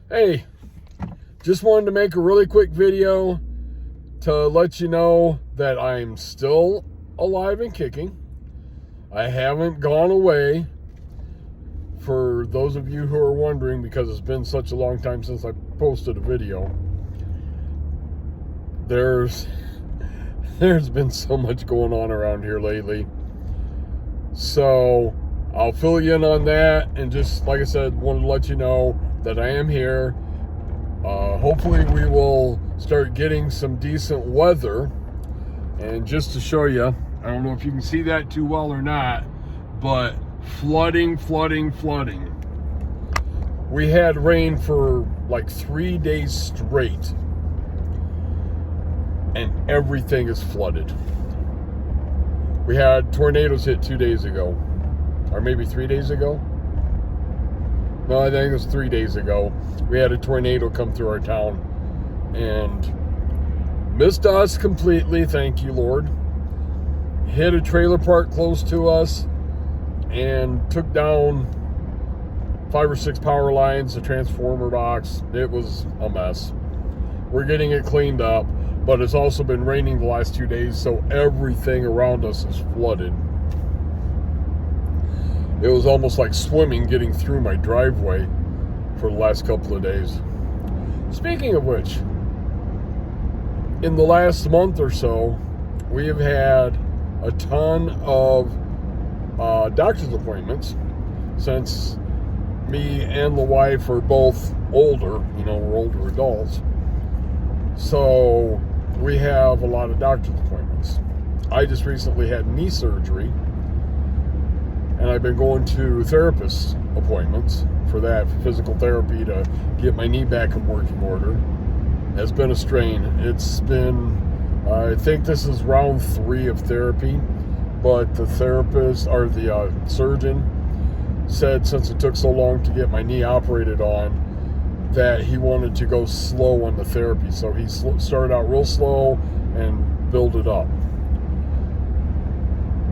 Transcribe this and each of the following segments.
Hey, just wanted to make a really quick video to let you know that I'm still alive and kicking. I haven't gone away, for those of you who are wondering, because it's been such a long time since I posted a video. There's been so much going on around here lately. So I'll fill you in on that, and just like I said, wanted to let you know that I am here. Hopefully we will start getting some decent weather. And just to show you, I don't know if you can see that too well or not, but flooding. We had rain for like 3 days straight, and everything is flooded. We had tornadoes hit 2 days ago, or maybe 3 days ago. No, I think it was 3 days ago. We had a tornado come through our town and missed us completely, thank you, Lord. Hit a trailer park close to us and took down 5 or 6 power lines, a transformer box. It was a mess. We're getting it cleaned up, but it's also been raining the last 2 days, so everything around us is flooded. It was almost like swimming getting through my driveway for the last couple of days. Speaking of which, in the last month or so, we have had a ton of doctor's appointments, since me and the wife are both older. We're older adults. So we have a lot of doctor's appointments. I just recently had knee surgery, and I've been going to therapist appointments for that, for physical therapy, to get my knee back in working order. It's been a strain. It's been, I think this is round 3 of therapy, but the therapist, or the surgeon, said since it took so long to get my knee operated on, that he wanted to go slow on the therapy. So he started out real slow and build it up.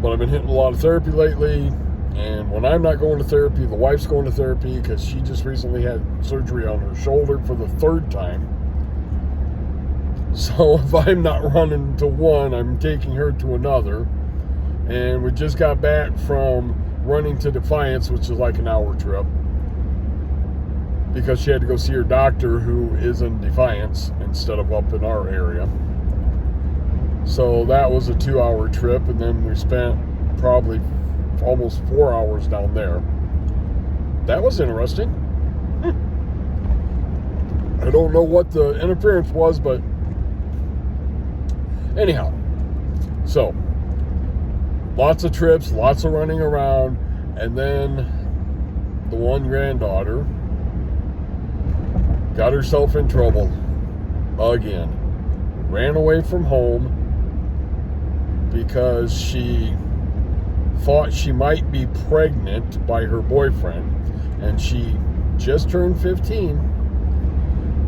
But I've been hitting a lot of therapy lately. And when I'm not going to therapy, the wife's going to therapy, because she just recently had surgery on her shoulder for the 3rd time. So if I'm not running to one, I'm taking her to another. And we just got back from running to Defiance, which is like an hour trip, because she had to go see her doctor, who is in Defiance instead of up in our area. So that was a 2-hour trip, and then we spent probably almost 4 hours down there. That was interesting. I don't know what the interference was, but anyhow. So, lots of trips, lots of running around, and then the one granddaughter got herself in trouble again. Ran away from home because she thought she might be pregnant by her boyfriend, and she just turned 15.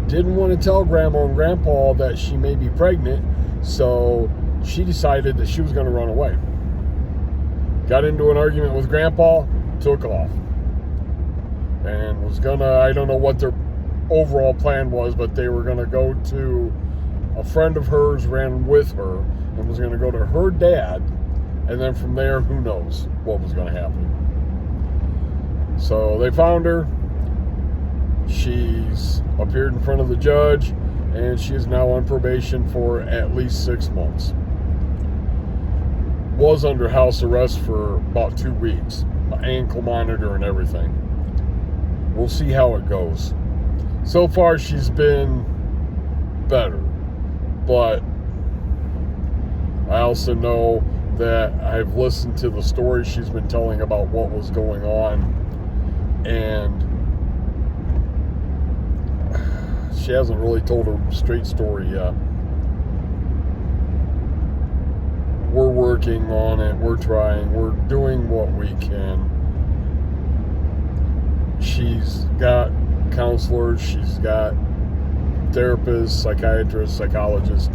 Didn't want to tell Grandma and Grandpa that she may be pregnant, so she decided that she was going to run away. Got into an argument with Grandpa, took off, and was gonna, I don't know what their overall plan was, but they were gonna go to, a friend of hers ran with her and was gonna go to her dad, and then from there, who knows what was gonna happen. So they found her. She's appeared in front of the judge, and she is now on probation for at least 6 months. Was under house arrest for about 2 weeks, ankle monitor and everything. We'll see how it goes. So far, she's been better, but I also know that I've listened to the stories she's been telling about what was going on, and she hasn't really told her straight story yet. We're working on it. We're trying. We're doing what we can. She's got counselors. She's got therapists, psychiatrists, psychologists.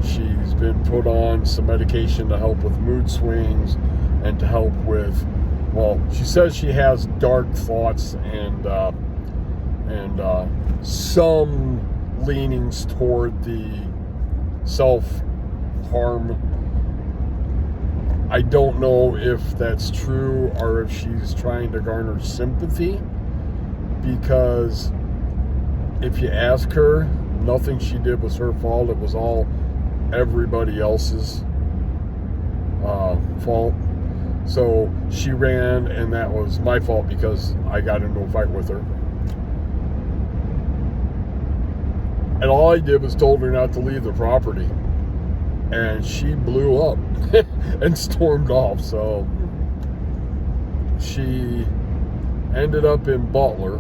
She's been put on some medication to help with mood swings and to help with, well, she says she has dark thoughts and and some leanings toward the self-harm. I don't know if that's true or if she's trying to garner sympathy, because if you ask her, nothing she did was her fault. It was all everybody else's fault. So she ran, and that was my fault because I got into a fight with her. And all I did was told her not to leave the property. And she blew up and stormed off. So she ended up in Butler,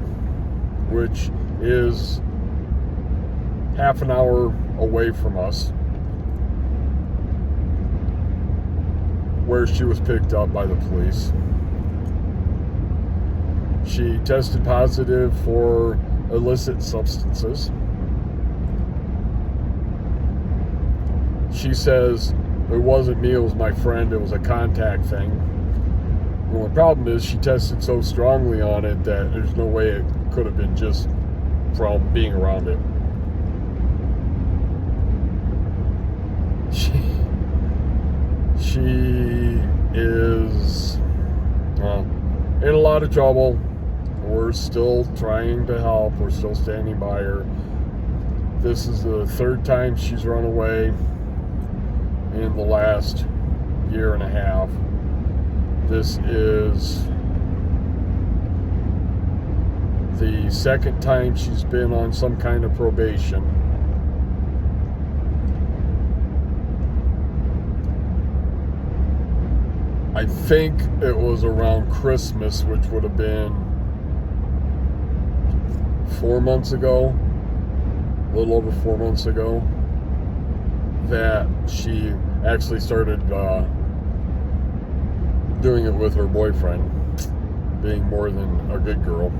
which is half an hour away from us, where she was picked up by the police. She tested positive for illicit substances. She says, it wasn't me, it was my friend, it was a contact thing. Well, the problem is she tested so strongly on it that there's no way it could have been just from being around it. She is in a lot of trouble. We're still trying to help. We're still standing by her. This is the third time she's run away in the last year and a half. This is the second time she's been on some kind of probation. I think it was around Christmas, which would have been 4 months ago, a little over 4 months ago, that she actually started doing it with her boyfriend, being more than a good girl.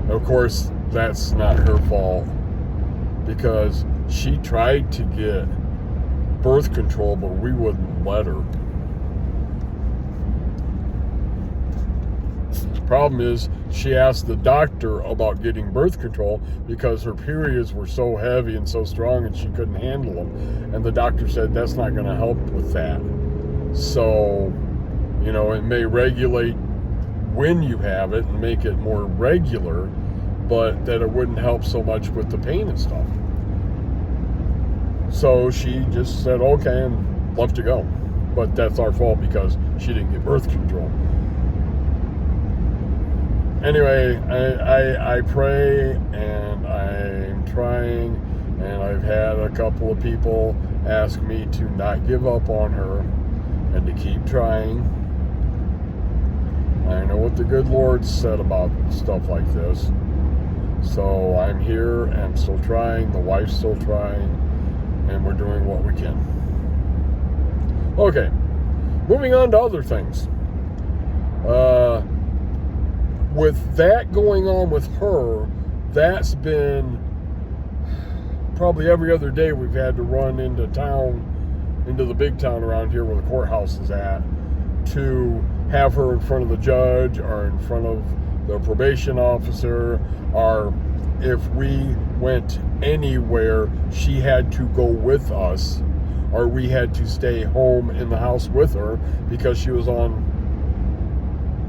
Of course, that's not her fault, because she tried to get birth control, but we wouldn't let her. Problem is, she asked the doctor about getting birth control because her periods were so heavy and so strong and she couldn't handle them. And the doctor said that's not going to help with that. So, you know, it may regulate when you have it and make it more regular, but that it wouldn't help so much with the pain and stuff. So she just said okay and left to go. But that's our fault because she didn't get birth control. Anyway, I pray, and I'm trying, and I've had a couple of people ask me to not give up on her and to keep trying. I know what the good Lord said about stuff like this. So I'm here, and I'm still trying, the wife's still trying, and we're doing what we can. Okay, moving on to other things. With that going on with her, that's been probably every other day we've had to run into town, into the big town around here where the courthouse is at, to have her in front of the judge or in front of the probation officer, or if we went anywhere, she had to go with us, or we had to stay home in the house with her because she was on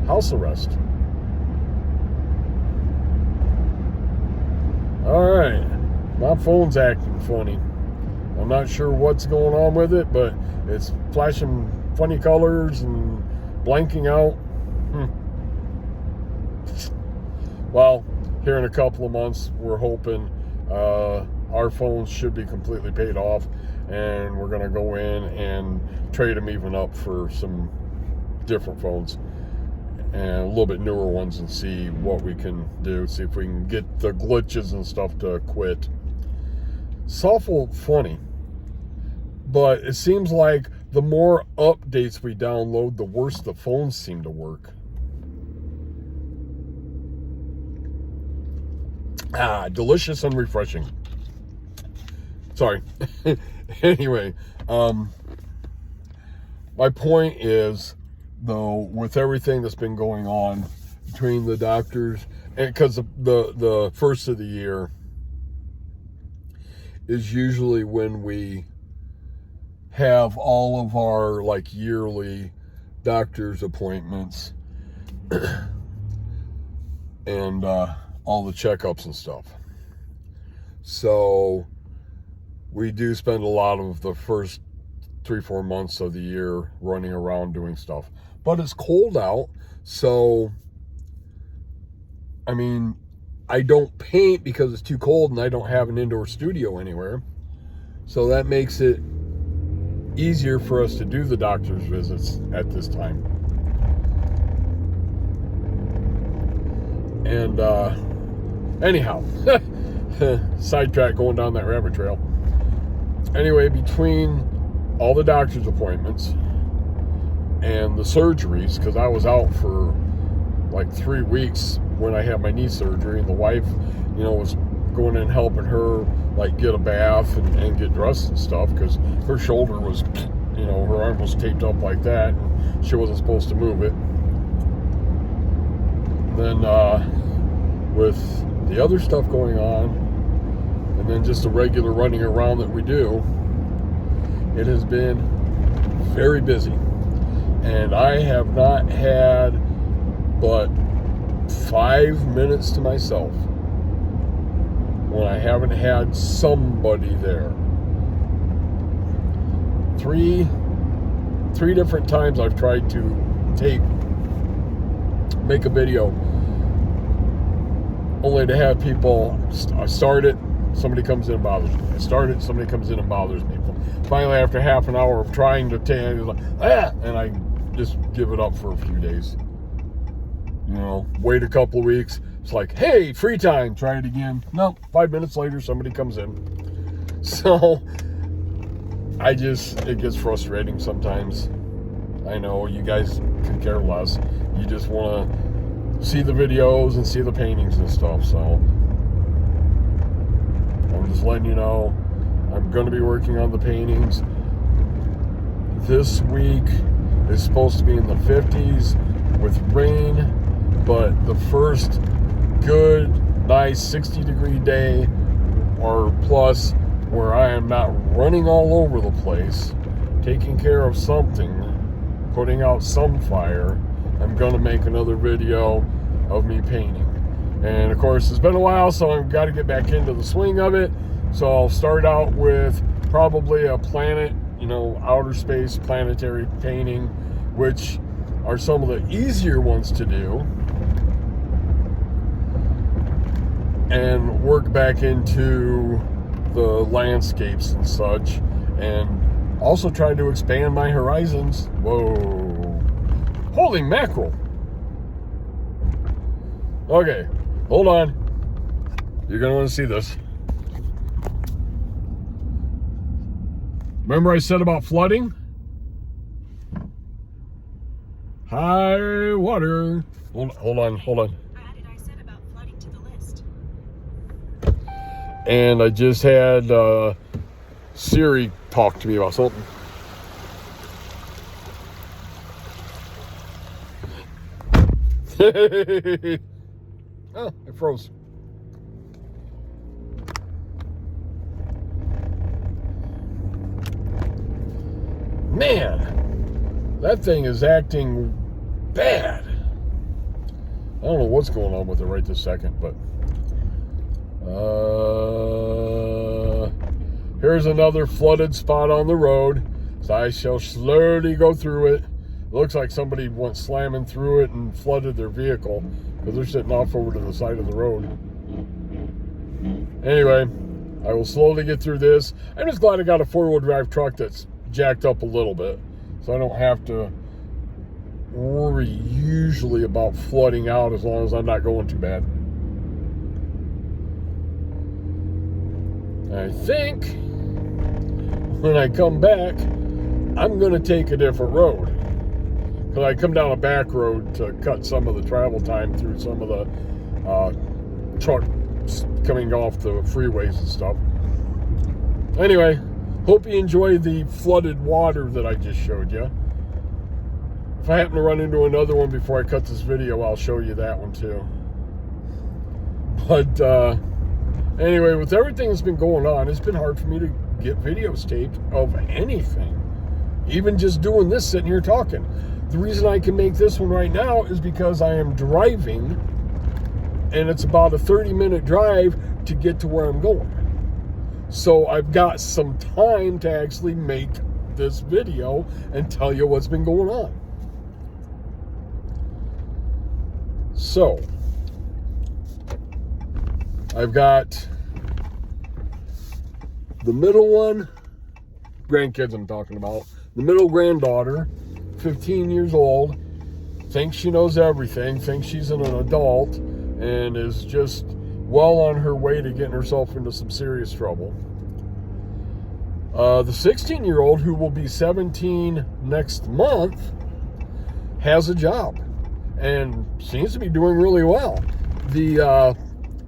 house arrest. Alright, my phone's acting funny. I'm not sure what's going on with it, but it's flashing funny colors and blanking out. Well, here in a couple of months, we're hoping our phones should be completely paid off, and we're going to go in and trade them even up for some different phones and a little bit newer ones, and see what we can do, see if we can get the glitches and stuff to quit. It's awful funny, but it seems like the more updates we download, the worse the phones seem to work. Delicious and refreshing. Sorry. Anyway, my point is, though, with everything that's been going on, between the doctors, and because the first of the year is usually when we have all of our like yearly doctor's appointments and all the checkups and stuff. So we do spend a lot of the first 3-4 months of the year running around doing stuff. But it's cold out, so I mean, I don't paint because it's too cold and I don't have an indoor studio anywhere. So that makes it easier for us to do the doctor's visits at this time. And anyhow, sidetrack going down that rabbit trail. Anyway, between all the doctor's appointments and the surgeries, because I was out for like 3 weeks when I had my knee surgery, and the wife, was going in helping her like get a bath and get dressed and stuff, because her shoulder was, her arm was taped up like that, and she wasn't supposed to move it. Then with the other stuff going on, and then just the regular running around that we do, it has been very busy. And I have not had but 5 minutes to myself when I haven't had somebody there. Three different times I've tried to make a video, only to have people, I start it, somebody comes in and bothers me. I start it, somebody comes in and bothers me. Finally, after half an hour of trying to and I just give it up for a few days. Wait a couple of weeks. It's like, hey, free time, try it again. No, 5 minutes later, somebody comes in. So, it gets frustrating sometimes. I know you guys can care less. You just want to see the videos and see the paintings and stuff. So, I'm just letting you know, I'm going to be working on the paintings. This week is supposed to be in the 50s with rain, but the first good, nice 60-degree day or plus where I am not running all over the place, taking care of something, putting out some fire, I'm going to make another video of me painting. And of course, it's been a while, so I've got to get back into the swing of it. So I'll start out with probably a planet, outer space planetary painting, which are some of the easier ones to do, and work back into the landscapes and such, and also try to expand my horizons. Whoa. Holy mackerel. Okay, hold on. You're going to want to see this. Remember I said about flooding? High water. Hold on. Added I said about flooding to the list. And I just had Siri talk to me about something. Oh, it froze. Man, that thing is acting bad. I don't know what's going on with it right this second, but here's another flooded spot on the road. So I shall slowly go through it. It looks like somebody went slamming through it and flooded their vehicle because they're sitting off over to the side of the road. Anyway, I will slowly get through this. I'm just glad I got a 4-wheel drive truck that's jacked up a little bit, so I don't have to worry usually about flooding out as long as I'm not going too bad. I think when I come back, I'm going to take a different road, because I come down a back road to cut some of the travel time through some of the trucks coming off the freeways and stuff. Anyway, hope you enjoy the flooded water that I just showed you. If I happen to run into another one before I cut this video, I'll show you that one too. But anyway, with everything that's been going on, it's been hard for me to get videos taped of anything. Even just doing this, sitting here talking. The reason I can make this one right now is because I am driving, and it's about a 30-minute drive to get to where I'm going. So I've got some time to actually make this video and tell you what's been going on. So I've got the middle one, grandkids I'm talking about, the middle granddaughter, 15 years old, thinks she knows everything, thinks she's an adult, and is just well on her way to getting herself into some serious trouble. The 16-year-old, who will be 17 next month, has a job and seems to be doing really well. The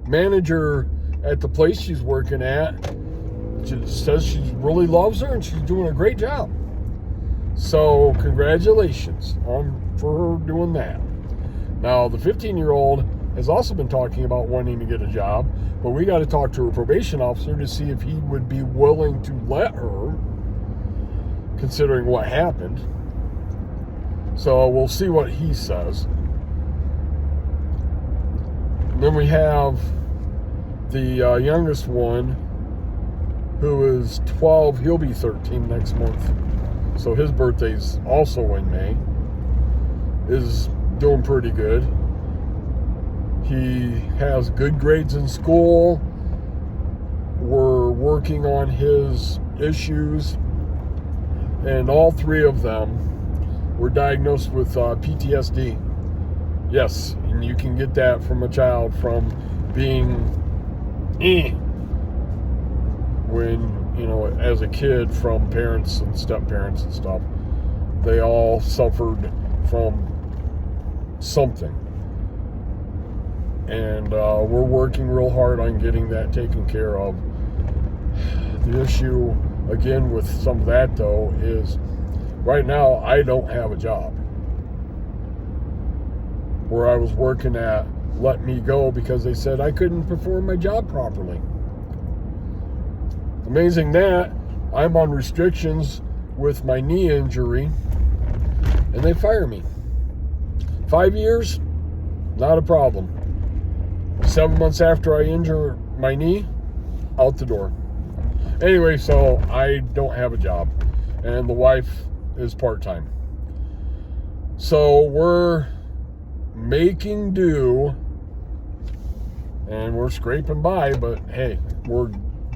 manager at the place she's working at just says she really loves her and she's doing a great job. So congratulations for her doing that. Now, the 15-year-old has also been talking about wanting to get a job, but we got to talk to her probation officer to see if he would be willing to let her, considering what happened. So we'll see what he says. Then we have the youngest one, who is 12. He'll be 13 next month. So his birthday's also in May. Is doing pretty good. He has good grades in school. We're working on his issues. And all three of them were diagnosed with PTSD. Yes, and you can get that from a child from being when, you know, as a kid, from parents and step-parents and stuff. They all suffered from something. And we're working real hard on getting that taken care of. The issue, again, with some of that, though, is right now I don't have a job. Where I was working at let me go because they said I couldn't perform my job properly. Amazing that I'm on restrictions with my knee injury, and they fire me. 5 years, not a problem. 7 months after I injure my knee, out the door. Anyway, so I don't have a job, and the wife is part-time. So we're making do, and we're scraping by, but hey, we're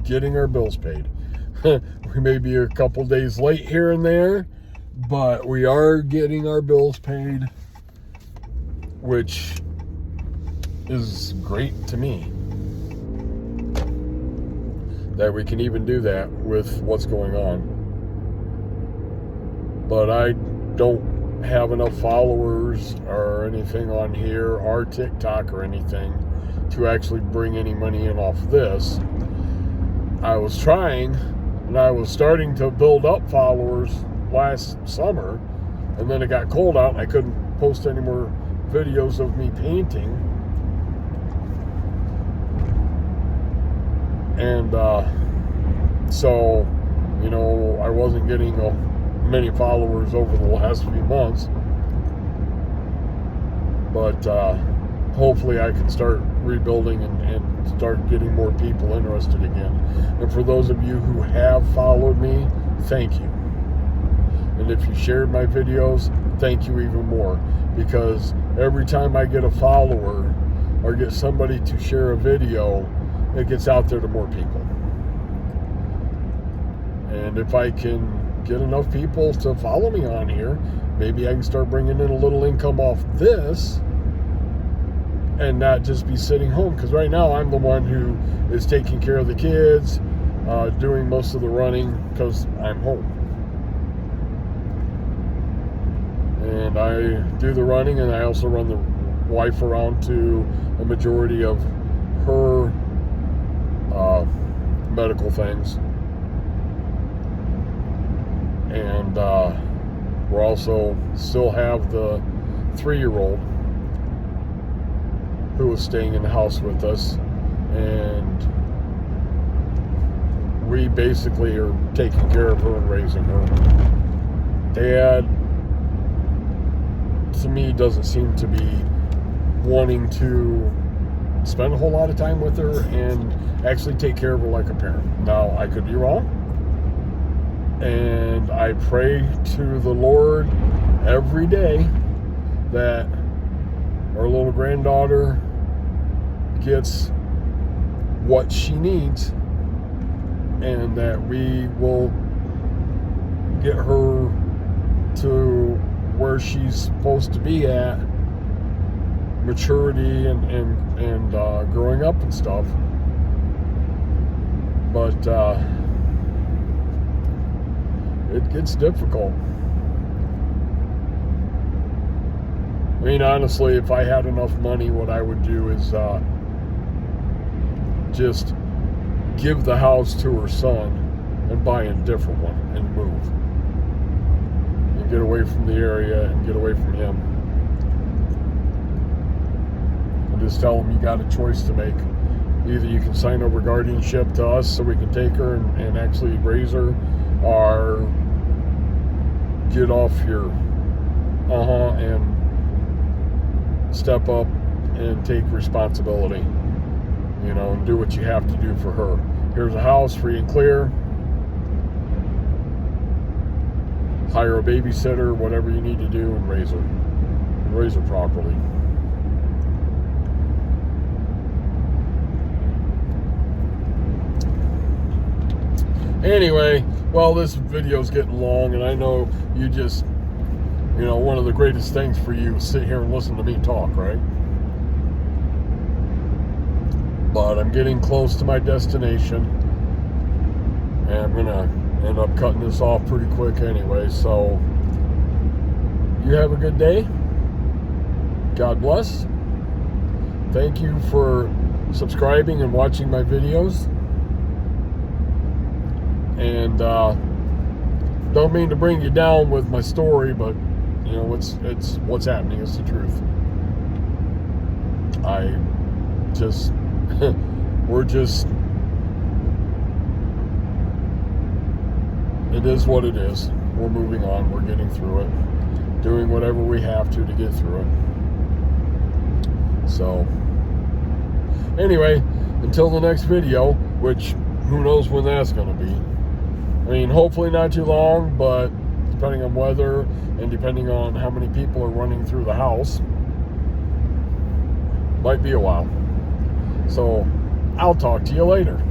getting our bills paid. We may be a couple days late here and there, but we are getting our bills paid, which is great to me that we can even do that with what's going on. But I don't have enough followers or anything on here, or TikTok or anything, to actually bring any money in off this. I was trying, and I was starting to build up followers last summer, and then it got cold out and I couldn't post any more videos of me painting. And so, you know, I wasn't getting many followers over the last few months. But hopefully I can start rebuilding and start getting more people interested again. And for those of you who have followed me, thank you. And if you shared my videos, thank you even more. Because every time I get a follower or get somebody to share a video, it gets out there to more people. And if I can get enough people to follow me on here, maybe I can start bringing in a little income off this and not just be sitting home. Because right now I'm the one who is taking care of the kids, doing most of the running because I'm home. And I do the running, and I also run the wife around to a majority of her medical things. And We're also still have the 3-year-old who was staying in the house with us, and we basically are taking care of her and raising her. Dad, to me, doesn't seem to be wanting to spend a whole lot of time with her and actually take care of her like a parent. Now, I could be wrong, and I pray to the Lord every day that our little granddaughter gets what she needs, and that we will get her to where she's supposed to be at, maturity and growing up and stuff. But it gets difficult. I mean, honestly, if I had enough money, what I would do is just give the house to her son and buy a different one and move. And get away from the area and get away from him. And just tell him you got a choice to make. Either you can sign over guardianship to us so we can take her and actually raise her, or get off your and step up and take responsibility, and do what you have to do for her. Here's a house free and clear. Hire a babysitter, whatever you need to do, and raise her properly. Anyway, well, this video's getting long, and I know you just, one of the greatest things for you is sit here and listen to me talk, right? But I'm getting close to my destination, and I'm gonna end up cutting this off pretty quick anyway. So you have a good day. God bless. Thank you for subscribing and watching my videos. And don't mean to bring you down with my story, but it's what's happening. It's the truth. It is what it is. We're moving on. We're getting through it. Doing whatever we have to get through it. So, anyway, until the next video, which who knows when that's going to be. I mean, hopefully not too long, but depending on weather and depending on how many people are running through the house, might be a while. So, I'll talk to you later.